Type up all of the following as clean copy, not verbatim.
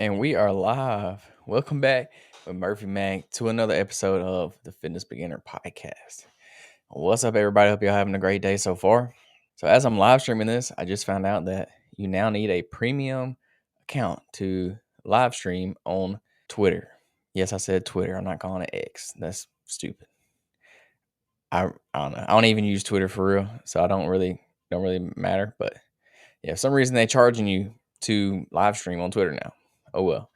And we are live. Welcome back with Murphy Mac to another episode of the Fitness Beginner Podcast. What's up, everybody? Hope y'all having a great day so far. So, as I'm live streaming this, I just found out that you now need a premium account to live stream on Twitter. Yes, I said Twitter. I'm not calling it X. That's stupid. I don't know. I don't even use Twitter for real, so I don't really matter. But yeah, for some reason they charging you to live stream on Twitter now. Oh well.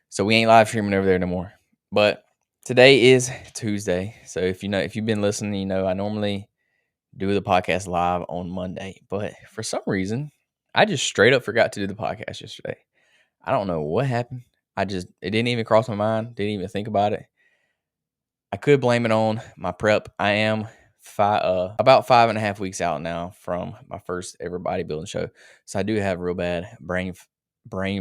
So we ain't live streaming over there no more. But today is Tuesday. So if you've been listening, you know I normally do the podcast live on Monday. But for some reason, I just straight up forgot to do the podcast yesterday. I don't know what happened. It didn't even cross my mind, didn't even think about it. I could blame it on my prep. I am about 5.5 weeks out now from my first ever bodybuilding show. So I do have real bad brain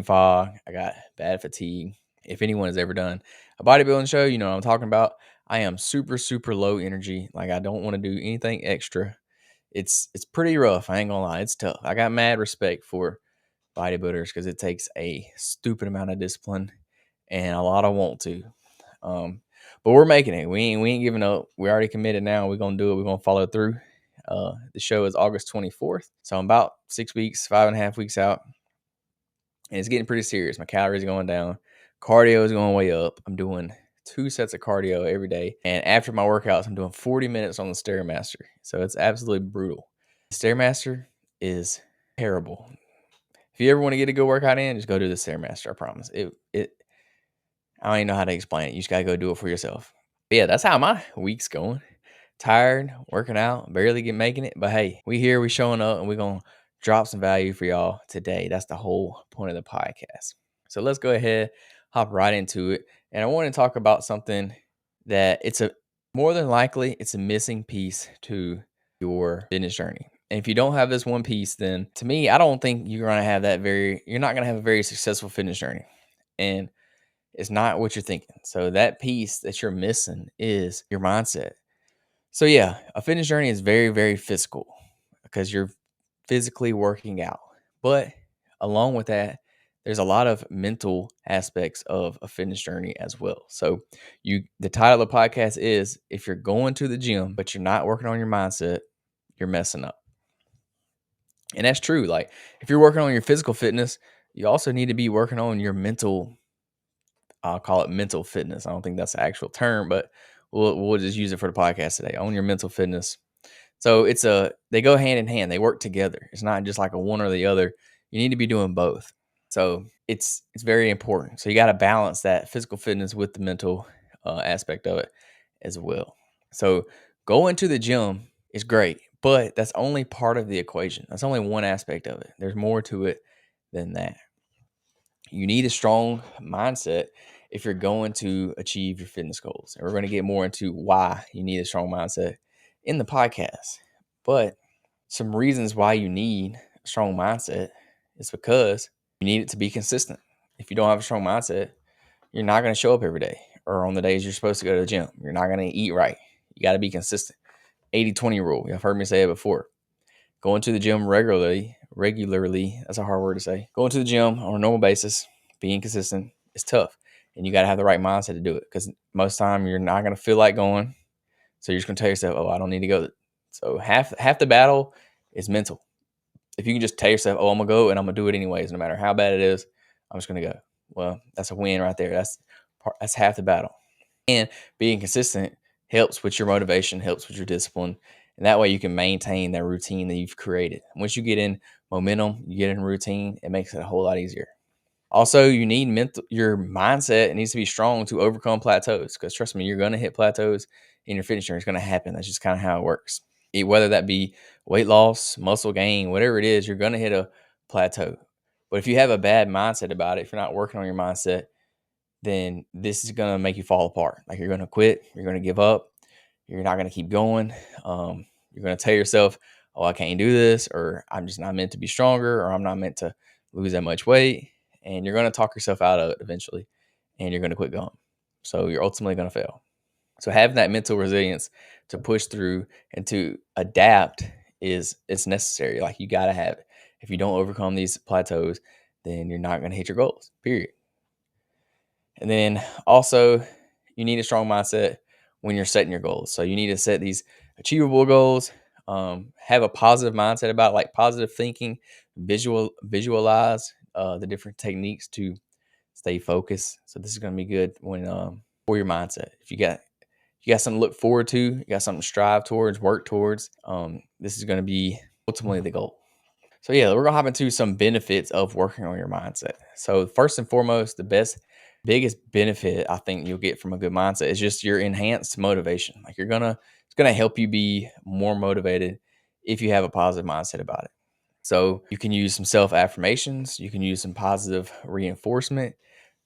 fog. I got bad fatigue. If anyone has ever done a bodybuilding show, you know what I'm talking about. I am super, super low energy. Like I don't want to do anything extra. It's pretty rough. I ain't gonna lie. It's tough. I got mad respect for bodybuilders because it takes a stupid amount of discipline and a lot of want to. But we're making it. We ain't giving up. We already committed now. We're gonna do it. We're gonna follow through. The show is August 24th. So I'm about 6 weeks, 5.5 weeks out. And it's getting pretty serious. My calories are going down. Cardio is going way up. I'm doing 2 sets of cardio every day. And after my workouts, I'm doing 40 minutes on the Stairmaster. So it's absolutely brutal. Stairmaster is terrible. If you ever want to get a good workout in, just go do the Stairmaster. I promise. I don't even know how to explain it. You just gotta go do it for yourself. But yeah, that's how my week's going. Tired, working out, barely making it. But hey, we here, we showing up, and we're gonna drop some value for y'all today. That's the whole point of the podcast. So let's go ahead, hop right into it. And I want to talk about something that more than likely it's a missing piece to your fitness journey. And if you don't have this one piece, then to me, I don't think you're not gonna have a very successful fitness journey. And it's not what you're thinking. So that piece that you're missing is your mindset. So yeah, a fitness journey is very, very physical because you're physically working out. But along with that, there's a lot of mental aspects of a fitness journey as well. So the title of the podcast is if you're going to the gym, but you're not working on your mindset, you're messing up. And that's true. Like if you're working on your physical fitness, you also need to be working on your mental. I'll call it mental fitness. I don't think that's the actual term, but we'll just use it for the podcast today. Own your mental fitness. So they go hand in hand. They work together. It's not just like a one or the other. You need to be doing both. So it's very important. So you got to balance that physical fitness with the mental aspect of it as well. So going to the gym is great, but that's only part of the equation. That's only one aspect of it. There's more to it than that. You need a strong mindset if you're going to achieve your fitness goals. And we're going to get more into why you need a strong mindset in the podcast. But some reasons why you need a strong mindset is because you need it to be consistent. If you don't have a strong mindset, you're not going to show up every day or on the days you're supposed to go to the gym. You're not going to eat right. You got to be consistent. 80-20 rule. You've heard me say it before. Going to the gym regularly, that's a hard word to say. Going to the gym on a normal basis, being consistent is tough. And you got to have the right mindset to do it because most time you're not going to feel like going. So you're just going to tell yourself, oh, I don't need to go. So half the battle is mental. If you can just tell yourself, oh, I'm going to go and I'm going to do it anyways, no matter how bad it is, I'm just going to go. Well, that's a win right there. That's half the battle. And being consistent helps with your motivation, helps with your discipline. And that way you can maintain that routine that you've created. Once you get in momentum, you get in routine, it makes it a whole lot easier. Also, you need your mindset needs to be strong to overcome plateaus. Because trust me, you're going to hit plateaus in your fitness journey. It's going to happen. That's just kind of how it works. Whether that be weight loss, muscle gain, whatever it is, you're going to hit a plateau. But if you have a bad mindset about it, if you're not working on your mindset, then this is going to make you fall apart. Like you're going to quit, you're going to give up, you're not going to keep going. You're going to tell yourself, oh, I can't do this, or I'm just not meant to be stronger, or I'm not meant to lose that much weight. And you're going to talk yourself out of it eventually, and you're going to quit going. So you're ultimately going to fail. So having that mental resilience to push through and to adapt it's necessary. Like you got to have it. If you don't overcome these plateaus, then you're not going to hit your goals, period. And then also, you need a strong mindset when you're setting your goals. So you need to set these achievable goals. Have a positive mindset about it, like positive thinking, visualize the different techniques to stay focused. So this is going to be good when for your mindset. If you got something to look forward to, you got something to strive towards, work towards. This is going to be ultimately the goal. So yeah, we're gonna hop into some benefits of working on your mindset. So first and foremost, biggest benefit I think you'll get from a good mindset is just your enhanced motivation. Like it's gonna help you be more motivated if you have a positive mindset about it. So you can use some self affirmations, you can use some positive reinforcement,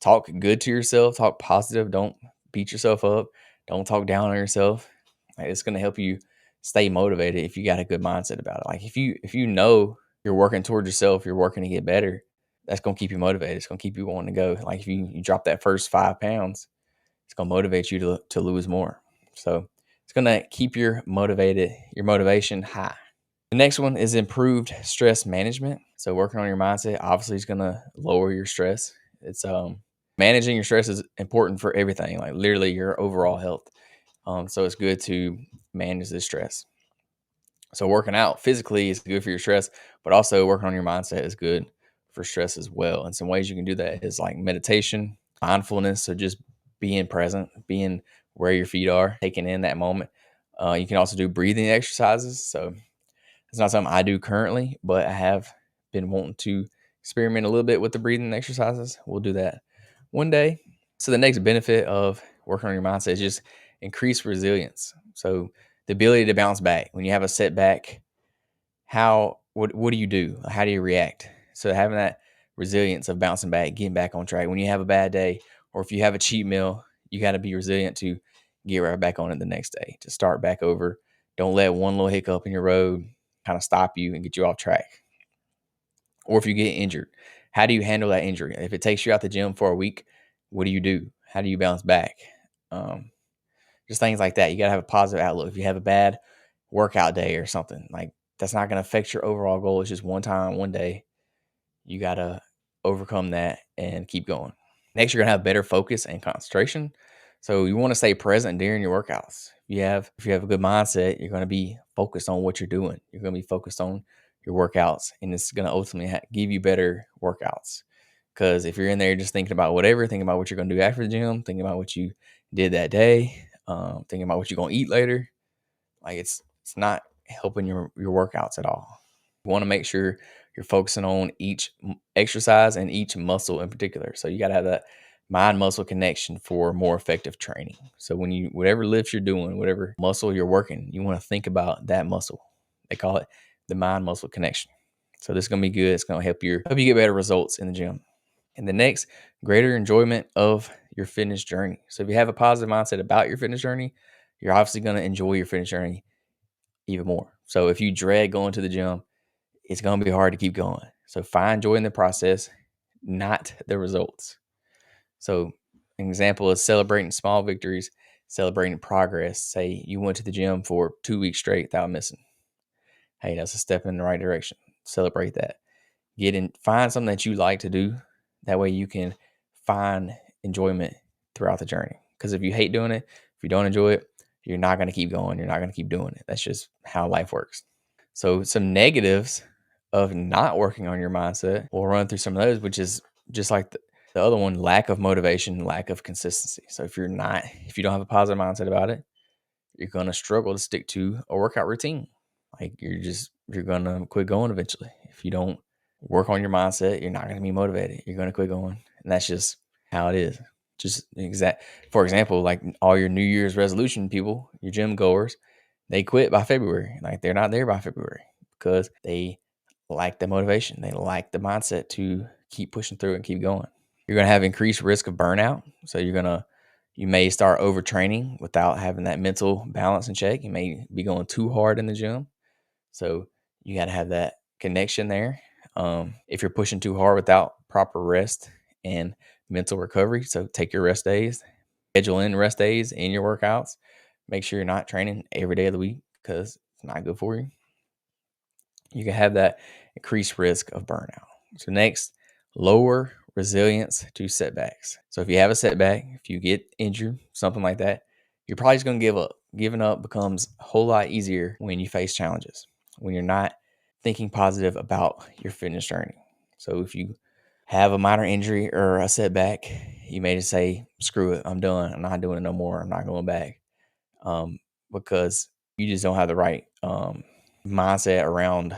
talk good to yourself, talk positive, don't beat yourself up, don't talk down on yourself. Like, it's gonna help you stay motivated if you got a good mindset about it. Like if you know you're working towards yourself, you're working to get better, that's gonna keep you motivated. It's gonna keep you wanting to go. Like if you drop that first 5 pounds, it's gonna motivate you to lose more. So it's gonna keep your motivation high. The next one is improved stress management. So working on your mindset obviously is going to lower your stress. It's managing your stress is important for everything, like literally your overall health. So it's good to manage the stress. So working out physically is good for your stress, but also working on your mindset is good for stress as well. And some ways you can do that is like meditation, mindfulness. So just being present, being where your feet are, taking in that moment. You can also do breathing exercises. So it's not something I do currently, but I have been wanting to experiment a little bit with the breathing exercises. We'll do that one day. So the next benefit of working on your mindset is just increase resilience. So the ability to bounce back when you have a setback. What do you do? How do you react? So having that resilience of bouncing back, getting back on track. When you have a bad day, or if you have a cheat meal, you got to be resilient to get right back on it the next day, to start back over. Don't let one little hiccup in your road kind of stop you and get you off track. Or if you get injured, how do you handle that injury? If it takes you out the gym for a week, what do you do? How do you bounce back? Um, just things like that. You got to have a positive outlook. If you have a bad workout day or something, like that's not going to affect your overall goal. It's just one time, one day. You got to overcome that and keep going. Next, you're going to have better focus and concentration. So you want to stay present during your workouts. If you have a good mindset, you're going to be focused on what you're doing. You're going to be focused on your workouts, and it's going to ultimately give you better workouts. Because if you're in there just thinking about whatever, thinking about what you're going to do after the gym, thinking about what you did that day, thinking about what you're going to eat later, like it's not helping your workouts at all. You want to make sure you're focusing on each exercise and each muscle in particular. So you got to have that mind muscle connection for more effective training. So when you whatever lifts you're doing, whatever muscle you're working, you want to think about that muscle. They call it the mind muscle connection. So this is gonna be good. It's gonna help you get better results in the gym. And the next, greater enjoyment of your fitness journey. So if you have a positive mindset about your fitness journey, you're obviously gonna enjoy your fitness journey even more. So if you dread going to the gym, it's going to be hard to keep going. So find joy in the process, not the results. So an example is celebrating small victories, celebrating progress. Say you went to the gym for 2 weeks straight without missing. Hey, that's a step in the right direction. Celebrate that. Find something that you like to do. That way you can find enjoyment throughout the journey. Because if you hate doing it, if you don't enjoy it, you're not going to keep going. You're not going to keep doing it. That's just how life works. So some negatives of not working on your mindset, we'll run through some of those, which is just like the other one, lack of motivation, lack of consistency. So if you don't have a positive mindset about it, you're going to struggle to stick to a workout routine. Like you're going to quit going eventually. If you don't work on your mindset, you're not going to be motivated. You're going to quit going. And that's just how it is. For example, like all your New Year's resolution people, your gym goers, they quit by February. Like they're not there by February because they lack the motivation. They lack the mindset to keep pushing through and keep going. You're going to have increased risk of burnout. So you may start overtraining without having that mental balance in check. You may be going too hard in the gym. So you got to have that connection there. If you're pushing too hard without proper rest and mental recovery, so take your rest days, schedule in rest days in your workouts. Make sure you're not training every day of the week because it's not good for you. You can have that increased risk of burnout. So next, lower resilience to setbacks. So if you have a setback, if you get injured, something like that, you're probably just going to give up. Giving up becomes a whole lot easier when you face challenges, when you're not thinking positive about your fitness journey. So if you have a minor injury or a setback, you may just say, screw it, I'm done. I'm not doing it no more. I'm not going back. Because you just don't have the right mindset around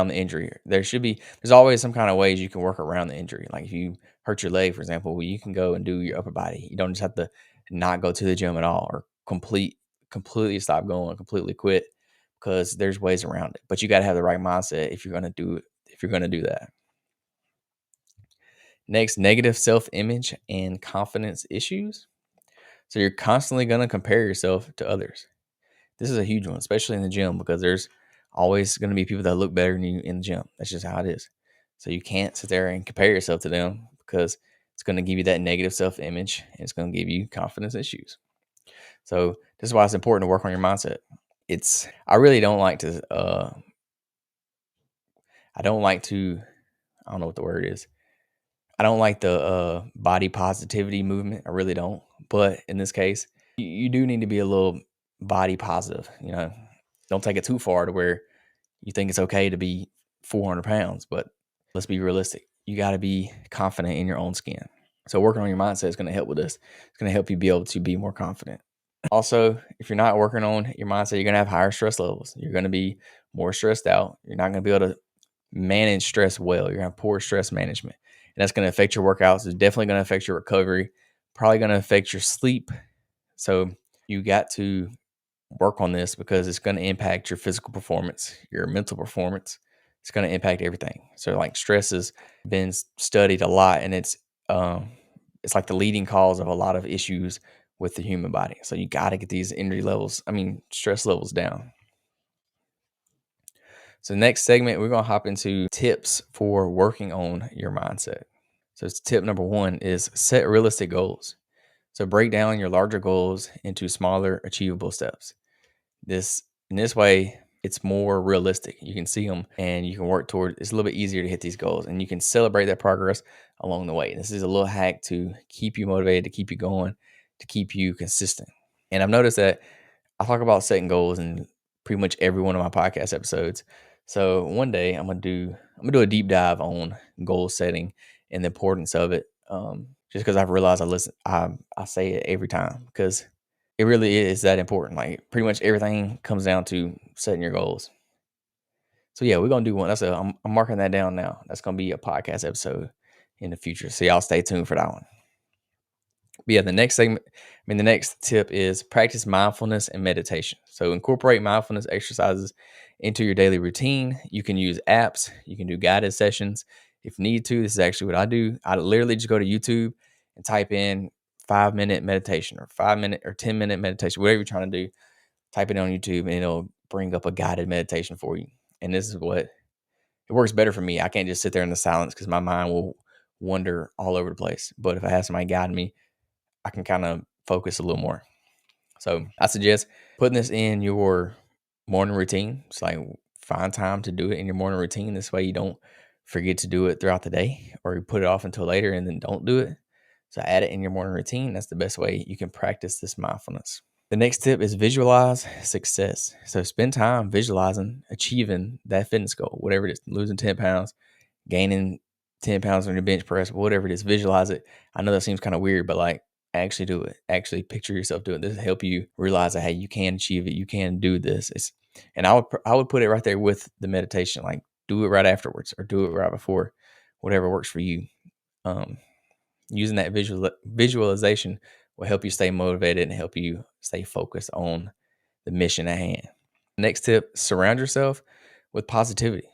the injury. There's always some kind of ways you can work around the injury. Like if you hurt your leg, for example, well, you can go and do your upper body. You don't just have to not go to the gym at all or completely stop going, completely quit, because there's ways around it. But you got to have the right mindset if you're going to do it. If you're going to do that. Next, negative self-image and confidence issues. So you're constantly going to compare yourself to others. This is a huge one, especially in the gym, because there's always going to be people that look better than you in the gym. That's just how it is. So you can't sit there and compare yourself to them, because it's going to give you that negative self-image and it's going to give you confidence issues. So this is why it's important to work on your mindset. I really don't like to I don't like to I don't know what the word is. I don't like the body positivity movement. I really don't. But in this case, you do need to be a little body positive. Don't take it too far to where you think it's okay to be 400 pounds. But let's be realistic. You got to be confident in your own skin. So working on your mindset is going to help with this. It's going to help you be able to be more confident. Also, if you're not working on your mindset, you're going to have higher stress levels. You're going to be more stressed out. You're not going to be able to manage stress well. You're going to have poor stress management. And that's going to affect your workouts. It's definitely going to affect your recovery, probably going to affect your sleep. So you got to work on this, because it's going to impact your physical performance, your mental performance. It's going to impact everything. So like stress has been studied a lot, and it's like the leading cause of a lot of issues with the human body. So you got to get these stress levels down. So next segment, we're going to hop into tips for working on your mindset. So it's tip number 1 is set realistic goals. So break down your larger goals into smaller, achievable steps. In this way, it's more realistic. You can see them and you can work toward. It's a little bit easier to hit these goals, and you can celebrate that progress along the way. This is a little hack to keep you motivated, to keep you going, to keep you consistent. And I've noticed that I talk about setting goals in pretty much every one of my podcast episodes. So one day I'm gonna do a deep dive on goal setting and the importance of it. Just because I've realized I say it every time, because it really is that important. Like pretty much everything comes down to setting your goals. So yeah, we're gonna do one. I'm marking that down now. That's gonna be a podcast episode in the future. So y'all stay tuned for that one. But yeah, the next tip is practice mindfulness and meditation. So incorporate mindfulness exercises into your daily routine. You can use apps, you can do guided sessions if need to. This is actually what I do. I literally just go to YouTube and type in 5-minute meditation or 5-minute or 10-minute meditation, whatever you're trying to do. Type it on YouTube and it'll bring up a guided meditation for you. And this is what it works better for me. I can't just sit there in the silence because my mind will wander all over the place. But if I have somebody guiding me, I can kind of focus a little more. So I suggest putting this in your morning routine. It's like find time to do it in your morning routine. This way you don't forget to do it throughout the day, or you put it off until later and then don't do it. So add it in your morning routine. That's the best way you can practice this mindfulness. The next tip is visualize success. So spend time visualizing achieving that fitness goal, whatever it is, losing 10 pounds, gaining 10 pounds on your bench press, whatever it is, visualize it. I know that seems kind of weird, but like actually do it. Actually picture yourself doing this to help you realize that, hey, you can achieve it. You can do this. And I would put it right there with the meditation, like do it right afterwards or do it right before, whatever works for you. Using that visualization will help you stay motivated and help you stay focused on the mission at hand. Next tip, surround yourself with positivity.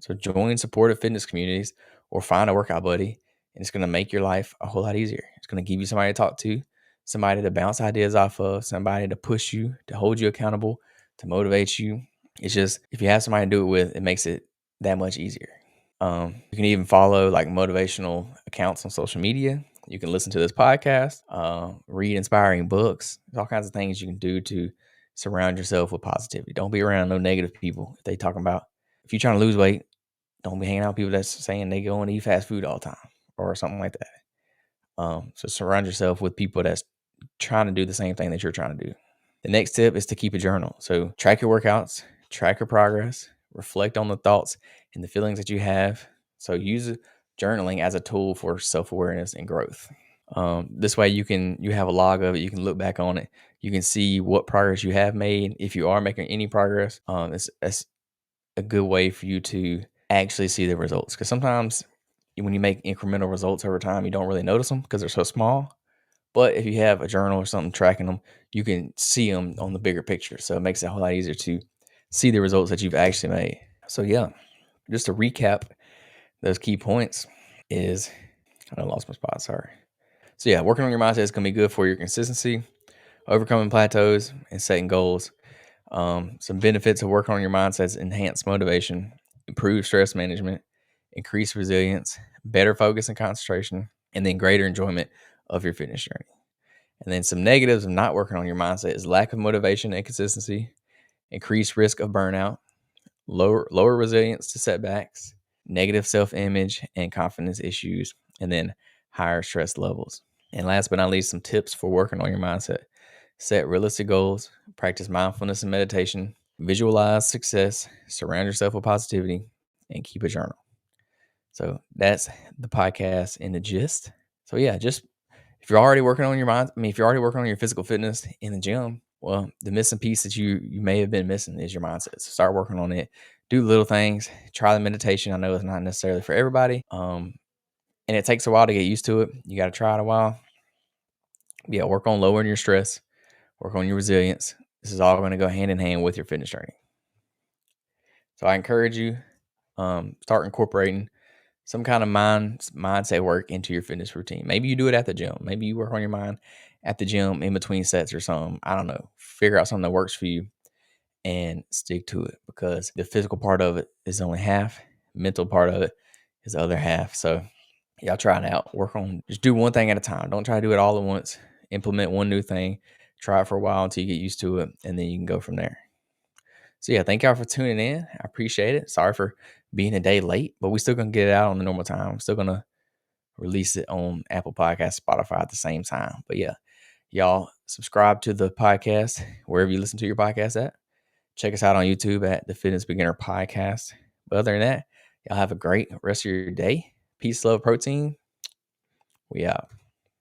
So join supportive fitness communities or find a workout buddy, and it's going to make your life a whole lot easier. It's going to give you somebody to talk to, somebody to bounce ideas off of, somebody to push you, to hold you accountable, to motivate you. It's just, if you have somebody to do it with, it makes it that much easier. You can even follow like motivational accounts on social media. You can listen to this podcast, read inspiring books. There's all kinds of things you can do to surround yourself with positivity. Don't be around no negative people. If they talking about, if you're trying to lose weight, don't be hanging out with people that's saying they go and eat fast food all the time or something like that. So surround yourself with people that's trying to do the same thing that you're trying to do. The next tip is to keep a journal. So track your workouts, track your progress, reflect on the thoughts and the feelings that you have. So use journaling as a tool for self-awareness and growth. This way you have a log of it. You can look back on it. You can see what progress you have made. If you are making any progress, it's a good way for you to actually see the results. Because sometimes when you make incremental results over time, you don't really notice them because they're so small. But if you have a journal or something tracking them, you can see them on the bigger picture. So it makes it a whole lot easier to see the results that you've actually made. So yeah, just to recap those key points is I lost my spot. Sorry. So yeah, working on your mindset is going to be good for your consistency, overcoming plateaus, and setting goals. Some benefits of working on your mindset is enhanced motivation, improve stress management, increase resilience, better focus and concentration, and then greater enjoyment of your fitness journey. And then some negatives of not working on your mindset is lack of motivation and consistency, increased risk of burnout, lower resilience to setbacks, negative self-image and confidence issues, and then higher stress levels. And last but not least, some tips for working on your mindset. Set realistic goals, practice mindfulness and meditation, visualize success, surround yourself with positivity, and keep a journal. So that's the podcast in the gist. So yeah, just if you're already working on your mind, if you're already working on your physical fitness in the gym, well, the missing piece that you may have been missing is your mindset. So start working on it. Do little things. Try the meditation. I know it's not necessarily for everybody, and it takes a while to get used to it. You got to try it a while. Yeah, work on lowering your stress. Work on your resilience. This is all going to go hand in hand with your fitness training. So I encourage you start incorporating some kind of mindset work into your fitness routine. Maybe you do it at the gym. Maybe you work on your mind at the gym in between sets or something. I don't know. Figure out something that works for you and stick to it, because the physical part of it is only half. Mental part of it is the other half. So y'all try it out. Just do one thing at a time. Don't try to do it all at once. Implement one new thing. Try it for a while until you get used to it, and then you can go from there. So yeah, thank y'all for tuning in. I appreciate it. Sorry for being a day late, but we still gonna get it out on the normal time. I'm still gonna release it on Apple Podcasts, Spotify at the same time. But yeah, y'all subscribe to the podcast wherever you listen to your podcast at. Check us out on YouTube at the Fitness Beginner Podcast. But other than that, y'all have a great rest of your day. Peace, love, protein. We out.